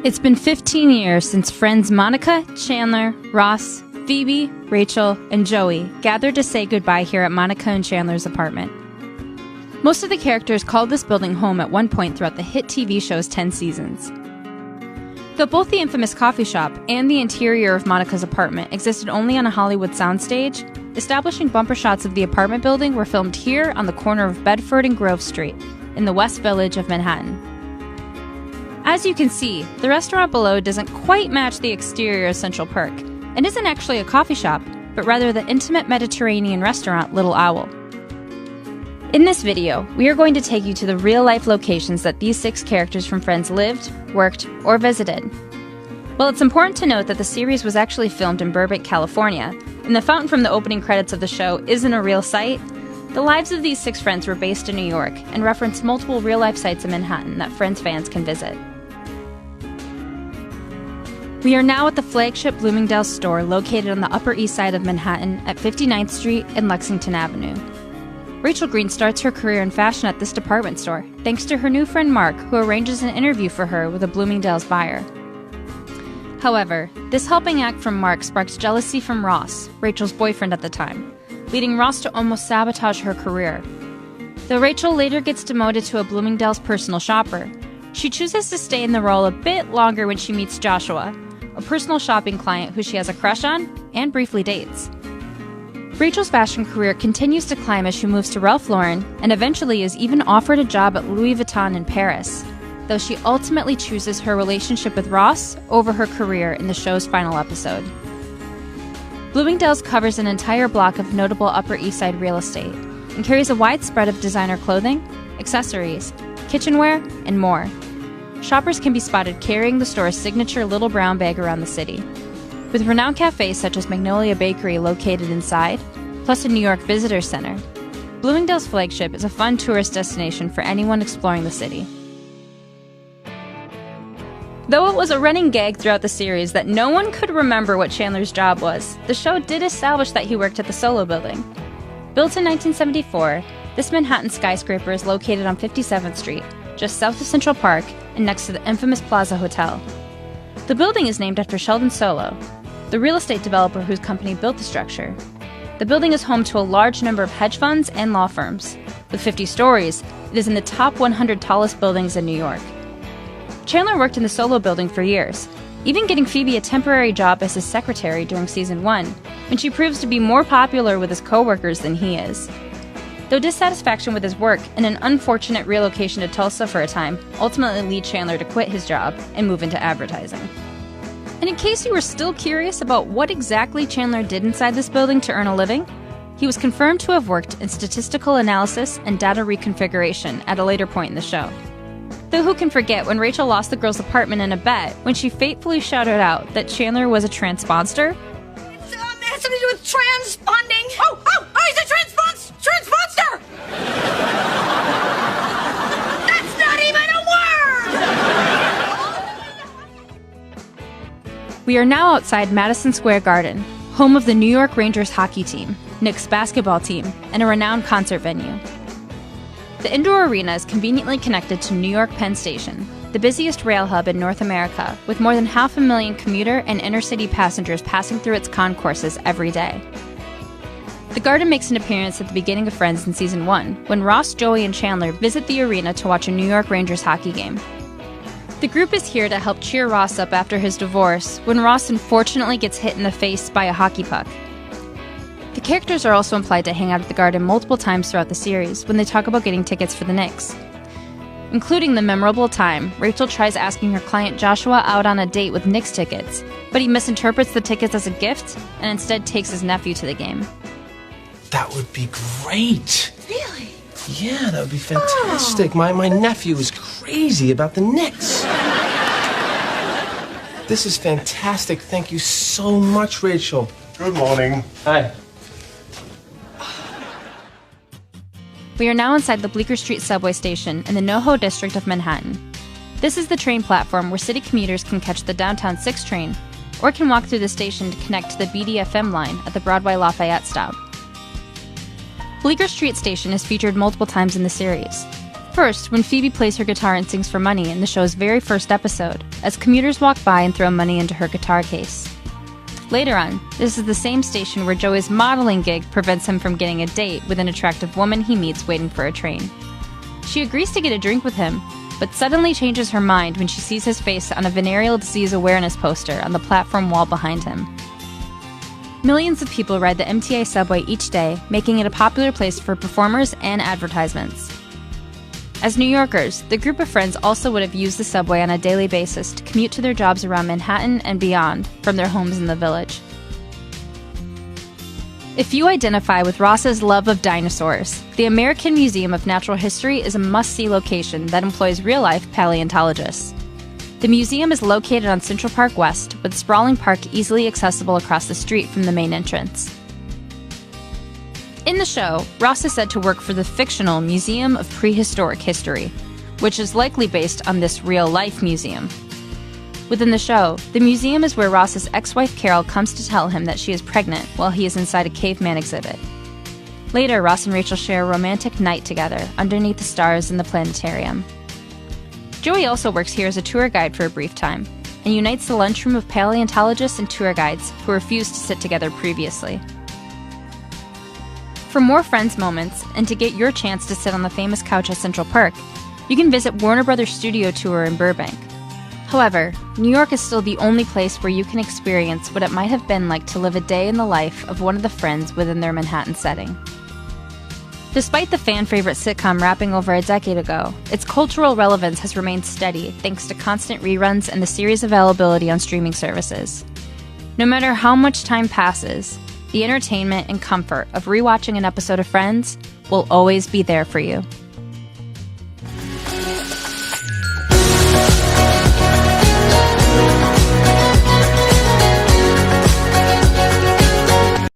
It's been 15 years since friends Monica, Chandler, Ross, Phoebe, Rachel, and Joey gathered to say goodbye here at Monica and Chandler's apartment. Most of the characters called this building home at one point throughout the hit TV show's 10 seasons. Though both the infamous coffee shop and the interior of Monica's apartment existed only on a Hollywood soundstage, establishing bumper shots of the apartment building were filmed here on the corner of Bedford and Grove Street in the West Village of Manhattan. As you can see, the restaurant below doesn't quite match the exterior of Central Perk, and isn't actually a coffee shop, but rather the intimate Mediterranean restaurant Little Owl. In this video, we are going to take you to the real-life locations that these 6 characters from Friends lived, worked, or visited. While it's important to note that the series was actually filmed in Burbank, California, and the fountain from the opening credits of the show isn't a real site, the lives of these 6 friends were based in New York and reference multiple real-life sites in Manhattan that Friends fans can visit. We are now at the flagship Bloomingdale Store located on the Upper East Side of Manhattan at 59th Street and Lexington Avenue. Rachel Green starts her career in fashion at this department store, thanks to her new friend Mark, who arranges an interview for her with a Bloomingdale's buyer. However, this helping act from Mark sparks jealousy from Ross, Rachel's boyfriend at the time, leading Ross to almost sabotage her career. Though Rachel later gets demoted to a Bloomingdale's personal shopper, she chooses to stay in the role a bit longer when she meets Joshua, a personal shopping client who she has a crush on and briefly dates. Rachel's fashion career continues to climb as she moves to Ralph Lauren and eventually is even offered a job at Louis Vuitton in Paris, though she ultimately chooses her relationship with Ross over her career in the show's final episode. Bloomingdale's covers an entire block of notable Upper East Side real estate and carries a wide spread of designer clothing, accessories, kitchenware, and more. Shoppers can be spotted carrying the store's signature little brown bag around the city. With renowned cafes such as Magnolia Bakery located inside, plus a New York visitor center, Bloomingdale's flagship is a fun tourist destination for anyone exploring the city. Though it was a running gag throughout the series that no one could remember what Chandler's job was, the show did establish that he worked at the Solo Building. Built in 1974, this Manhattan skyscraper is located on 57th Street, just south of Central Park and next to the infamous Plaza Hotel. The building is named after Sheldon Solo, the real estate developer whose company built the structure. The building is home to a large number of hedge funds and law firms. With 50 stories, it is in the top 100 tallest buildings in New York. Chandler worked in the Solo Building for years, even getting Phoebe a temporary job as his secretary during season 1, when she proves to be more popular with his co-workers than he is. Though dissatisfaction with his work and an unfortunate relocation to Tulsa for a time ultimately lead Chandler to quit his job and move into advertising. And in case you were still curious about what exactly Chandler did inside this building to earn a living, he was confirmed to have worked in statistical analysis and data reconfiguration at a later point in the show. Though who can forget when Rachel lost the girl's apartment in a bet when she fatefully shouted out that Chandler was a transponster? It has something to do with transponding. Oh, he's a transponster! That's not even a word! We are now outside Madison Square Garden, home of the New York Rangers hockey team, Knicks basketball team, and a renowned concert venue. The indoor arena is conveniently connected to New York Penn Station, the busiest rail hub in North America, with more than 500,000 commuter and inner-city passengers passing through its concourses every day. The Garden makes an appearance at the beginning of Friends in Season 1, when Ross, Joey, and Chandler visit the arena to watch a New York Rangers hockey game. The group is here to help cheer Ross up after his divorce, when Ross unfortunately gets hit in the face by a hockey puck. The characters are also implied to hang out at the Garden multiple times throughout the series when they talk about getting tickets for the Knicks. Including the memorable time Rachel tries asking her client Joshua out on a date with Knicks tickets, but he misinterprets the tickets as a gift and instead takes his nephew to the game. That would be great. Really? Yeah, that would be fantastic. My nephew is crazy about the Knicks. This is fantastic. Thank you so much, Rachel. Good morning. Hi. We are now inside the Bleecker Street subway station in the NoHo district of Manhattan. This is the train platform where city commuters can catch the downtown 6 train, or can walk through the station to connect to the BDFM line at the Broadway Lafayette stop. Bleecker Street Station is featured multiple times in the series. First, when Phoebe plays her guitar and sings for money in the show's very first episode, as commuters walk by and throw money into her guitar case. Later on, this is the same station where Joey's modeling gig prevents him from getting a date with an attractive woman he meets waiting for a train. She agrees to get a drink with him, but suddenly changes her mind when she sees his face on a venereal disease awareness poster on the platform wall behind him. Millions of people ride the MTA subway each day, making it a popular place for performers and advertisements. As New Yorkers, the group of friends also would have used the subway on a daily basis to commute to their jobs around Manhattan and beyond from their homes in the Village. If you identify with Ross's love of dinosaurs, the American Museum of Natural History is a must-see location that employs real-life paleontologists. The museum is located on Central Park West, with a sprawling park easily accessible across the street from the main entrance. In the show, Ross is said to work for the fictional Museum of Prehistoric History, which is likely based on this real-life museum. Within the show, the museum is where Ross's ex-wife Carol comes to tell him that she is pregnant while he is inside a caveman exhibit. Later, Ross and Rachel share a romantic night together underneath the stars in the planetarium. Joey also works here as a tour guide for a brief time, and unites the lunchroom of paleontologists and tour guides who refused to sit together previously. For more Friends moments, and to get your chance to sit on the famous couch at Central Park, you can visit Warner Brothers Studio Tour in Burbank. However, New York is still the only place where you can experience what it might have been like to live a day in the life of one of the friends within their Manhattan setting. Despite the fan-favorite sitcom wrapping over a decade ago, its cultural relevance has remained steady thanks to constant reruns and the series' availability on streaming services. No matter how much time passes, the entertainment and comfort of rewatching an episode of Friends will always be there for you.